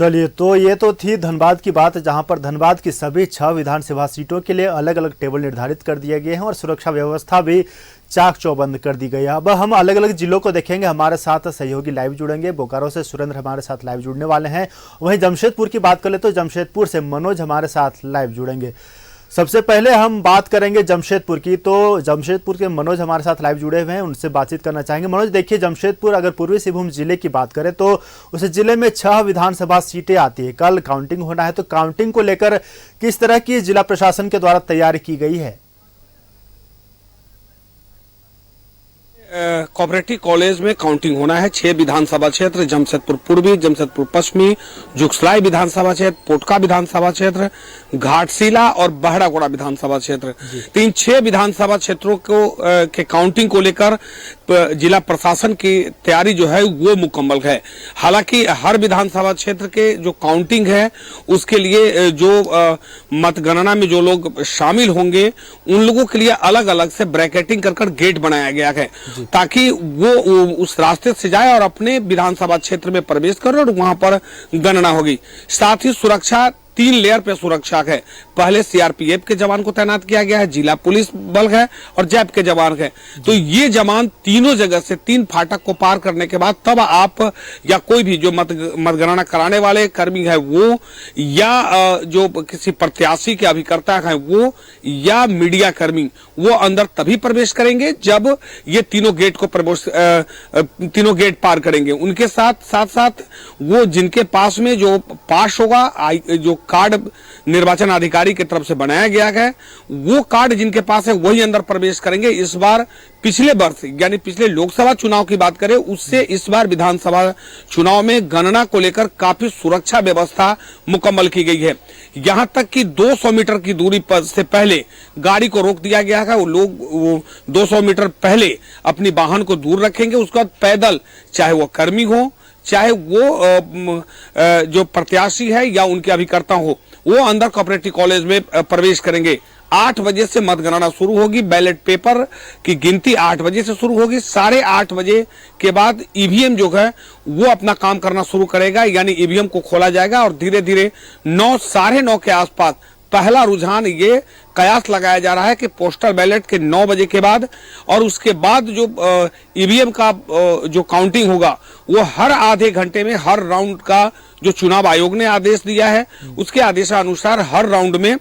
चलिए, तो ये तो थी धनबाद की बात, जहां पर धनबाद की सभी 6 विधानसभा सीटों के लिए अलग अलग टेबल निर्धारित कर दिए गए हैं और सुरक्षा व्यवस्था भी चाक चौबंद कर दी गई है। अब हम अलग अलग जिलों को देखेंगे। हमारे साथ सहयोगी लाइव जुड़ेंगे। बोकारो से सुरेंद्र हमारे साथ लाइव जुड़ने वाले हैं। वहीं जमशेदपुर की बात कर ले तो जमशेदपुर से मनोज हमारे साथ लाइव जुड़ेंगे। सबसे पहले हम बात करेंगे जमशेदपुर की, तो जमशेदपुर के मनोज हमारे साथ लाइव जुड़े हुए हैं, उनसे बातचीत करना चाहेंगे। मनोज, देखिए, जमशेदपुर अगर पूर्वी सिंहभूम जिले की बात करें तो उस जिले में 6 विधानसभा सीटें आती है। कल काउंटिंग होना है, तो काउंटिंग को लेकर किस तरह की जिला प्रशासन के द्वारा तैयारी की गई है? कोऑपरेटिव कॉलेज में काउंटिंग होना है। 6 विधानसभा क्षेत्र, जमशेदपुर पूर्वी, जमशेदपुर पश्चिमी, जुगसलाई विधानसभा क्षेत्र, पोटका विधानसभा क्षेत्र, घाटशिला और बहरागोड़ा विधानसभा क्षेत्र, तो इन 6 विधानसभा क्षेत्रों को के काउंटिंग को लेकर जिला प्रशासन की तैयारी जो है वो मुकम्मल है। हालांकि हर विधानसभा क्षेत्र के जो काउंटिंग है उसके लिए जो मतगणना में जो लोग शामिल होंगे उन लोगों के लिए अलग अलग से ब्रैकेटिंग कर गेट बनाया गया है, ताकि वो उस रास्ते से जाए और अपने विधानसभा क्षेत्र में प्रवेश करे और वहां पर गणना होगी। साथ ही सुरक्षा 3 लेयर पे सुरक्षा है। पहले सीआरपीएफ के जवान को तैनात किया गया है, जिला पुलिस बल है और जैप के जवान है। तो ये जवान तीनों जगह से 3 फाटक को पार करने के बाद तब आप या कोई भी जो मतगणना कराने वाले कर्मी है वो, या जो किसी प्रत्याशी के अभिकर्ता है वो, या मीडिया कर्मी, वो अंदर तभी प्रवेश करेंगे जब ये तीनों गेट पार करेंगे। उनके साथ वो जिनके पास में जो पास होगा, जो कार्ड निर्वाचन अधिकारी की तरफ से बनाया गया है, वो कार्ड जिनके पास है वही अंदर प्रवेश करेंगे। इस बार पिछले वर्ष यानी पिछले लोकसभा चुनाव की बात करें उससे इस बार विधानसभा चुनाव में गणना को लेकर काफी सुरक्षा व्यवस्था मुकम्मल की गई है। यहां तक कि 200 मीटर की दूरी से पहले गाड़ी को रोक दिया गया है। वो लोग 200 मीटर पहले अपनी वाहन को दूर रखेंगे। उसके बाद पैदल, चाहे वो कर्मी हो चाहे वो जो प्रत्याशी है या उनके अभिकर्ता हो, वो अंदर कोऑपरेटिव कॉलेज में प्रवेश करेंगे। 8 बजे से मतगणना शुरू होगी। बैलेट पेपर की गिनती 8 बजे से शुरू होगी। 8:30 बजे के बाद ईवीएम जो है वो अपना काम करना शुरू करेगा, यानी ईवीएम को खोला जाएगा और धीरे धीरे 9, 9:30 के आसपास पहला रुझान ये कयास लगाया जा रहा है कि पोस्टल बैलेट के 9 बजे के बाद और उसके बाद जो ईवीएम का जो काउंटिंग होगा वो हर आधे घंटे में हर राउंड का जो चुनाव आयोग ने आदेश दिया है उसके आदेशानुसार हर राउंड में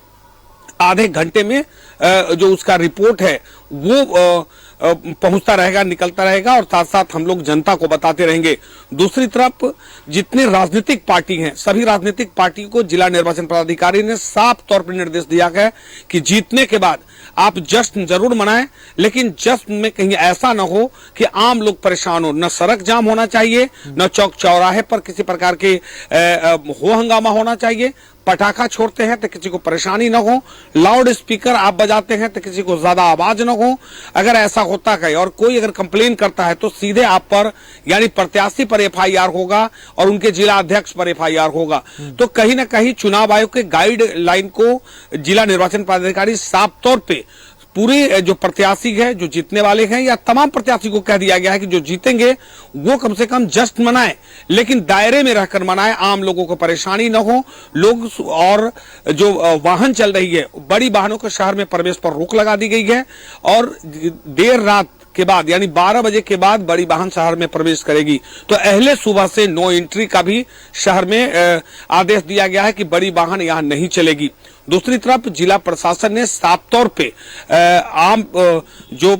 आधे घंटे में जो उसका रिपोर्ट है वो पहुंचता रहेगा, निकलता रहेगा और साथ साथ हम लोग जनता को बताते रहेंगे। दूसरी तरफ जितने राजनीतिक पार्टी हैं, सभी राजनीतिक पार्टी को जिला निर्वाचन पदाधिकारी ने साफ तौर पर निर्देश दिया है कि जीतने के बाद आप जश्न जरूर मनाएं, लेकिन जश्न में कहीं ऐसा ना हो कि आम लोग परेशान हो। न सड़क जाम होना चाहिए, न चौक चौराहे पर किसी प्रकार के हो हंगामा होना चाहिए। पटाखा छोड़ते हैं तो किसी को परेशानी न हो, लाउड स्पीकर आप बजाते हैं तो किसी को ज्यादा आवाज न हो। अगर ऐसा होता है और कोई अगर कंप्लेन करता है तो सीधे आप पर यानी प्रत्याशी पर एफआईआर होगा और उनके जिला अध्यक्ष पर एफआईआर होगा। तो कहीं ना कहीं चुनाव आयोग के गाइडलाइन को जिला निर्वाचन पदाधिकारी साफ तौर पे पूरे जो प्रत्याशी है, जो जीतने वाले हैं या तमाम प्रत्याशी को कह दिया गया है कि जो जीतेंगे वो कम से कम जश्न मनाएं, लेकिन दायरे में रहकर मनाएं, आम लोगों को परेशानी न हो। लोग और जो वाहन चल रही है, बड़ी वाहनों के शहर में प्रवेश पर रोक लगा दी गई है और देर रात के बाद यानी 12 बजे के बाद बड़ी वाहन शहर में प्रवेश करेगी। तो अहले सुबह से नो एंट्री का भी शहर में आदेश दिया गया है कि बड़ी वाहन यहां नहीं चलेगी। दूसरी तरफ जिला प्रशासन ने साफ तौर पे आम जो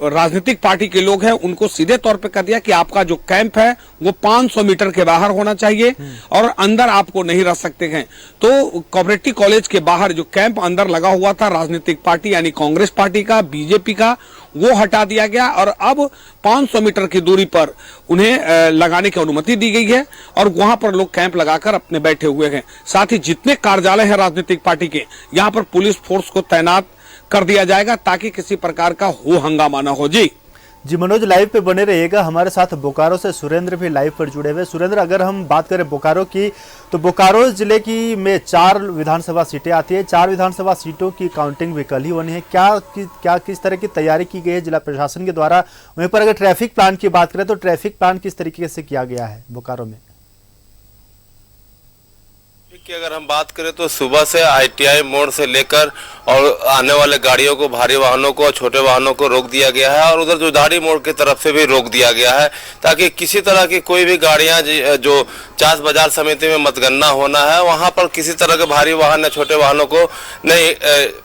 राजनीतिक पार्टी के लोग हैं उनको सीधे तौर पे कह दिया कि आपका जो कैंप है वो 500 मीटर के बाहर होना चाहिए और अंदर आपको नहीं रह सकते हैं। तो कोऑपरेटिव कॉलेज के बाहर जो कैंप अंदर लगा हुआ था राजनीतिक पार्टी यानी कांग्रेस पार्टी का, बीजेपी का, वो हटा दिया गया और अब 500 मीटर की दूरी पर उन्हें लगाने की अनुमति दी गई है और वहां पर लोग कैंप लगाकर अपने बैठे हुए हैं। साथ ही जितने कार्यालय हैं राजनीतिक पार्टी के, यहां पर पुलिस फोर्स को तैनात कर दिया जाएगा ताकि किसी प्रकार का हो हंगामा ना हो। जी मनोज, लाइव पे बने रहिएगा। हमारे साथ बोकारो से सुरेंद्र भी लाइव पर जुड़े हुए। सुरेंद्र, अगर हम बात करें बोकारो की, तो बोकारो जिले की में 4 विधानसभा सीटें आती है। 4 विधानसभा सीटों की काउंटिंग भी कल ही होनी है। क्या किस तरह की तैयारी की गई है जिला प्रशासन के द्वारा? वहीं पर अगर ट्रैफिक प्लान की बात करें तो ट्रैफिक प्लान किस तरीके से किया गया है बोकारो में? की अगर हम बात करें तो सुबह से ITI मोड़ से लेकर और आने वाले गाड़ियों को, भारी वाहनों को और छोटे वाहनों को रोक दिया गया है और उधर जुदाड़ी मोड़ की तरफ से भी रोक दिया गया है ताकि किसी तरह की कोई भी गाड़ियां जो चास बाजार समिति में मतगणना होना है वहां पर किसी तरह के भारी वाहन या छोटे वाहनों को नहीं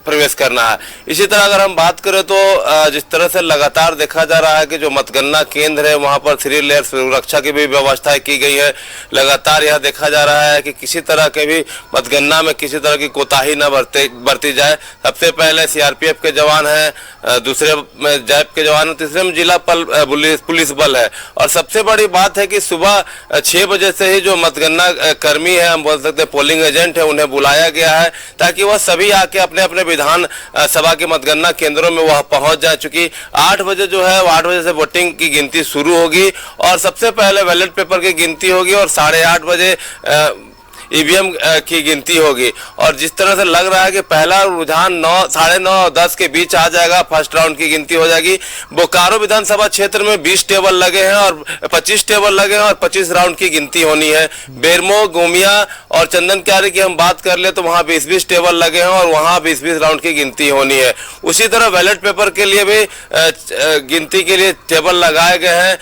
प्रवेश करना है। इसी तरह अगर हम बात करें तो जिस तरह से लगातार देखा जा रहा है कि जो मतगणना केंद्र है वहां पर 3 लेयर सुरक्षा की भी व्यवस्था की गई है। लगातार यह देखा जा रहा है कि किसी तरह के भी मतगणना में किसी तरह की कोताही न बरती जाए। सबसे पहले CRPF के जवान हैं, दूसरे में जैप के जवान हैं, तीसरे में जिला पुलिस बल है। और सबसे बड़ी बात है कि सुबह 6 बजे से ही जो मतगणना कर्मी है, हम बोल सकते हैं पोलिंग एजेंट है, उन्हें बुलाया गया है ताकि वह सभी आके अपने अपने विधान सभा के मतगणना केंद्रों में वह पहुंच जाए। चूंकि 8 बजे जो है 8 बजे से वोटिंग की गिनती शुरू होगी और सबसे पहले बैलेट पेपर की गिनती होगी और 8:30 बजे EVM की गिनती होगी। और जिस तरह से लग रहा है कि पहला रुझान 9, 9:30, 10 के बीच आ जाएगा, फर्स्ट राउंड की गिनती हो जाएगी। बोकारो विधानसभा क्षेत्र में 20 टेबल लगे हैं और 25 टेबल लगे हैं और 25 राउंड की गिनती होनी है। बेरमो, गोमिया और चंदन क्यारी की हम बात कर ले तो वहां 20-20 टेबल लगे हैं और वहां 20-20 राउंड की गिनती होनी है। उसी तरह बैलेट पेपर के लिए भी गिनती के लिए टेबल लगाए गए हैं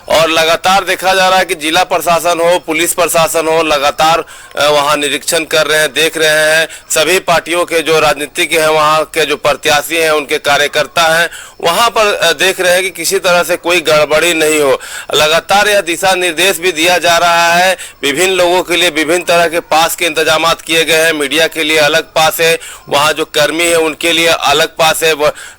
और लगातार देखा जा रहा है कि जिला प्रशासन हो, पुलिस प्रशासन हो, लगातार वहां निरीक्षण कर रहे हैं, देख रहे हैं। सभी पार्टियों के जो राजनीतिक हैं, वहां के जो प्रत्याशी हैं, उनके कार्यकर्ता हैं, वहां पर देख रहे हैं कि किसी तरह से कोई गड़बड़ी नहीं हो। लगातार यह दिशा निर्देश भी दिया जा रहा है। विभिन्न लोगों के लिए विभिन्न तरह के पास के इंतजाम किए गए हैं। मीडिया के लिए अलग पास है, वहां जो कर्मी है उनके लिए अलग पास है,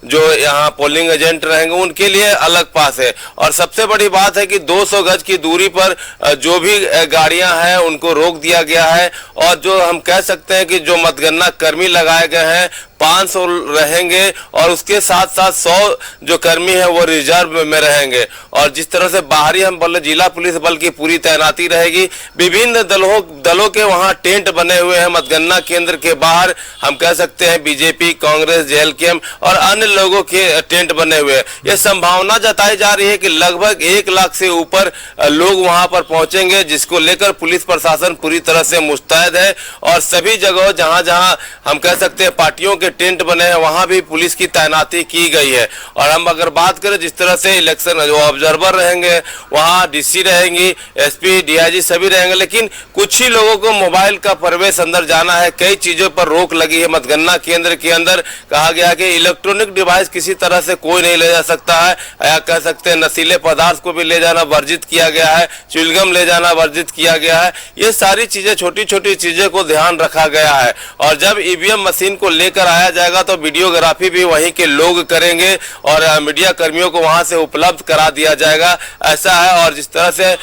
जो यहाँ पोलिंग एजेंट रहेंगे उनके लिए अलग पास है। और सबसे बड़ी बात है कि 200 गज की दूरी पर जो भी गाड़ियां हैं उनको रोक दिया गया है। और जो हम कह सकते हैं कि जो मतगणना कर्मी लगाए गए हैं 500 रहेंगे और उसके साथ साथ 100 जो कर्मी है वो रिजर्व में रहेंगे। और जिस तरह से बाहरी हम बोले जिला पुलिस बल की पूरी तैनाती रहेगी। विभिन्न दलों के वहां टेंट बने हुए हैं मतगणना केंद्र के बाहर। हम कह सकते हैं BJP, कांग्रेस, JLKM और अन्य लोगों के टेंट बने हुए हैं। यह संभावना जताई जा रही है कि लगभग 1 लाख से ऊपर लोग वहां पर पहुंचेंगे, जिसको लेकर पुलिस प्रशासन पूरी तरह से मुस्तैद है। और सभी जगह जहां जहां हम कह सकते हैं पार्टियों के टेंट बने हैं वहां भी पुलिस की तैनाती की गई है। और हम अगर बात करें जिस तरह से इलेक्शन जो ऑब्जर्वर रहेंगे वहां DC रहेंगी, SP, DIG सभी रहेंगे, लेकिन कुछ ही लोगों को मोबाइल का प्रवेश अंदर जाना है। कई चीजों पर रोक लगी है। मतगणना केंद्र के अंदर कहा गया कि इलेक्ट्रॉनिक डिवाइस किसी तरह से कोई नहीं ले जा सकता है, या कह सकते हैं नशीले पदार्थ को भी ले जाना वर्जित किया गया है, च्युइंगम ले जाना वर्जित किया गया है। ये सारी चीजें, छोटी छोटी चीजें को ध्यान रखा गया है। और जब EVM मशीन को लेकर आया जाएगा तो वीडियोग्राफी भी वहीं के लोग करेंगे और मीडिया कर्मियों को वहां से उपलब्ध करा दिया जाएगा, ऐसा है। और जिस तरह से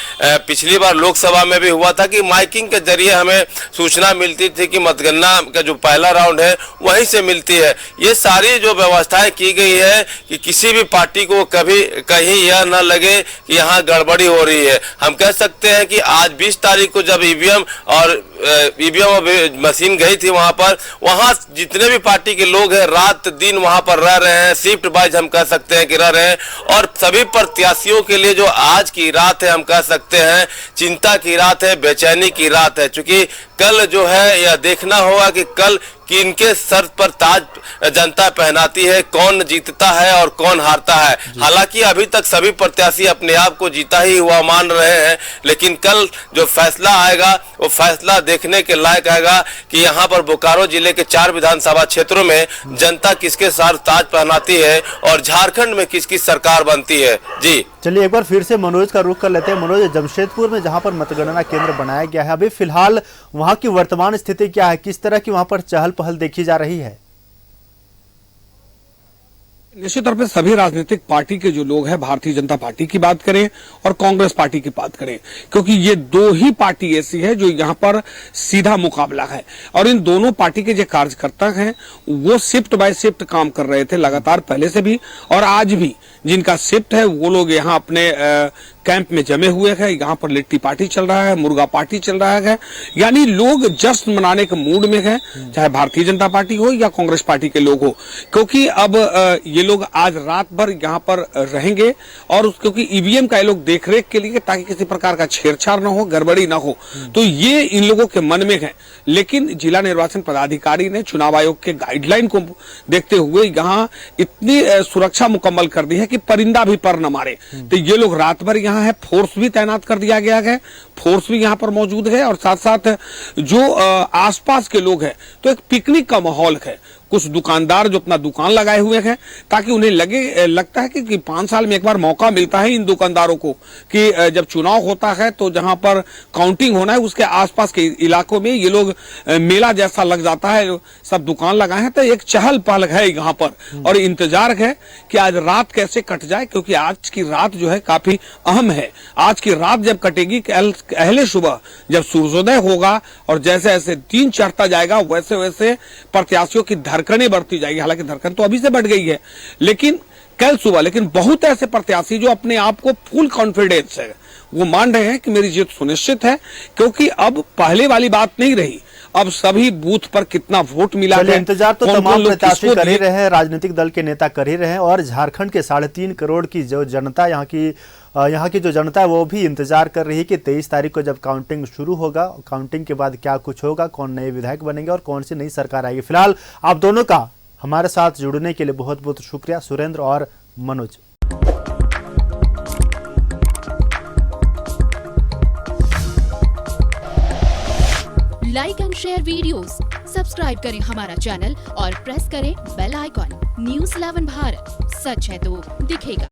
पिछली बार लोकसभा में भी हुआ था कि माइकिंग के जरिए हमें सूचना मिलती थी कि मतगणना का जो पहला राउंड है वहीं से मिलती है। ये सारी जो व्यवस्थाएं की गई है कि किसी भी पार्टी को कभी कहीं यह न लगे कि यहाँ गड़बड़ी हो रही है। हम कह सकते हैं कि आज 20 तारीख को जब EVM मशीन गई थी वहां जितने भी पार्टी के लोग हैं रात दिन वहां पर रह रहे हैं, शिफ्ट वाइज हम कह सकते हैं कि रह रहे हैं। और सभी प्रत्याशियों के लिए जो आज की रात है हम कह सकते हैं चिंता की रात है, बेचैनी की रात है। चूंकि कल जो है यह देखना होगा कि कल किनके सर पर ताज जनता पहनाती है, कौन जीतता है और कौन हारता है। हालांकि अभी तक सभी प्रत्याशी अपने आप को जीता ही हुआ मान रहे हैं, लेकिन कल जो फैसला आएगा वो फैसला देखने के लायक आएगा कि यहाँ पर बोकारो जिले के 4 विधानसभा क्षेत्रों में जनता किसके सर ताज पहनाती है और झारखंड में किसकी सरकार बनती है। जी चलिए एक बार फिर से मनोज का रुख कर लेते हैं। मनोज, जमशेदपुर में जहां पर मतगणना केंद्र बनाया गया है, अभी फिलहाल वहां की वर्तमान स्थिति क्या है, किस तरह की वहां पर चहल पहल देखी जा रही है? निश्चित तौर पर सभी राजनीतिक पार्टी के जो लोग हैं, भारतीय जनता पार्टी की बात करें और कांग्रेस पार्टी की बात करें, क्योंकि ये 2 ही पार्टी ऐसी है जो यहाँ पर सीधा मुकाबला है। और इन दोनों पार्टी के जो कार्यकर्ता हैं वो शिफ्ट बाय शिफ्ट काम कर रहे थे लगातार, पहले से भी और आज भी। जिनका शिफ्ट है वो लोग यहाँ अपने कैंप में जमे हुए हैं। यहाँ पर लिट्टी पार्टी चल रहा है, मुर्गा पार्टी चल रहा है, यानी लोग जश्न मनाने के मूड में हैं, चाहे भारतीय जनता पार्टी हो या कांग्रेस पार्टी के लोग हो, क्योंकि अब ये लोग आज रात भर यहाँ पर रहेंगे और क्योंकि ईवीएम का ये लोग देखरेख के लिए, ताकि किसी प्रकार का छेड़छाड़ न हो, गड़बड़ी न हो, तो ये इन लोगों के मन में है। लेकिन जिला निर्वाचन पदाधिकारी ने चुनाव आयोग के गाइडलाइन को देखते हुए यहाँ इतनी सुरक्षा मुकम्मल कर दी है कि परिंदा भी पर न मारे। तो ये लोग रात भर यहाँ है, फोर्स भी तैनात कर दिया गया है, फोर्स भी यहाँ पर मौजूद है और साथ साथ जो आसपास के लोग हैं, तो एक पिकनिक का माहौल है। कुछ दुकानदार जो अपना दुकान लगाए हुए हैं, ताकि उन्हें लगता है कि 5 साल में एक बार मौका मिलता है इन दुकानदारों को कि जब चुनाव होता है तो जहां पर काउंटिंग होना है उसके आसपास के इलाकों में ये लोग मेला जैसा लग जाता है, सब दुकान लगाए हैं, तो एक चहल पहल है यहाँ पर और इंतजार है कि आज रात कैसे कट जाए, क्योंकि आज की रात जो है काफी अहम है। आज की रात जब कटेगी, अहले सुबह जब सूर्योदय होगा और जैसे जैसे दिन चढ़ता जाएगा वैसे वैसे प्रत्याशियों की धड़कनें बढ़ती जाएगी। हालांकि धड़कन तो अभी से बढ़ गई है, लेकिन कल सुबह बहुत ऐसे प्रत्याशी जो अपने आप को फुल कॉन्फिडेंस है, वो मान रहे हैं कि मेरी जीत सुनिश्चित है, क्योंकि अब पहले वाली बात नहीं रही। अब सभी बूथ पर कितना वोट मिला है, इंतजार तो तमाम प्रत्याशी कर ही रहे हैं, राजनीतिक दल के नेता कर ही रहे हैं और झारखंड के 3.5 करोड़ की जो जनता यहाँ की जो जनता है वो भी इंतजार कर रही है कि 23 तारीख को जब काउंटिंग शुरू होगा, काउंटिंग के बाद क्या कुछ होगा, कौन नए विधायक बनेंगे और कौन सी नई सरकार आएगी। फिलहाल आप दोनों का हमारे साथ जुड़ने के लिए बहुत बहुत शुक्रिया, सुरेंद्र और Manoj. Like and share videos, subscribe करें हमारा चैनल और प्रेस करें बेल आइकॉन। News 11 भारत, सच है तो दिखेगा।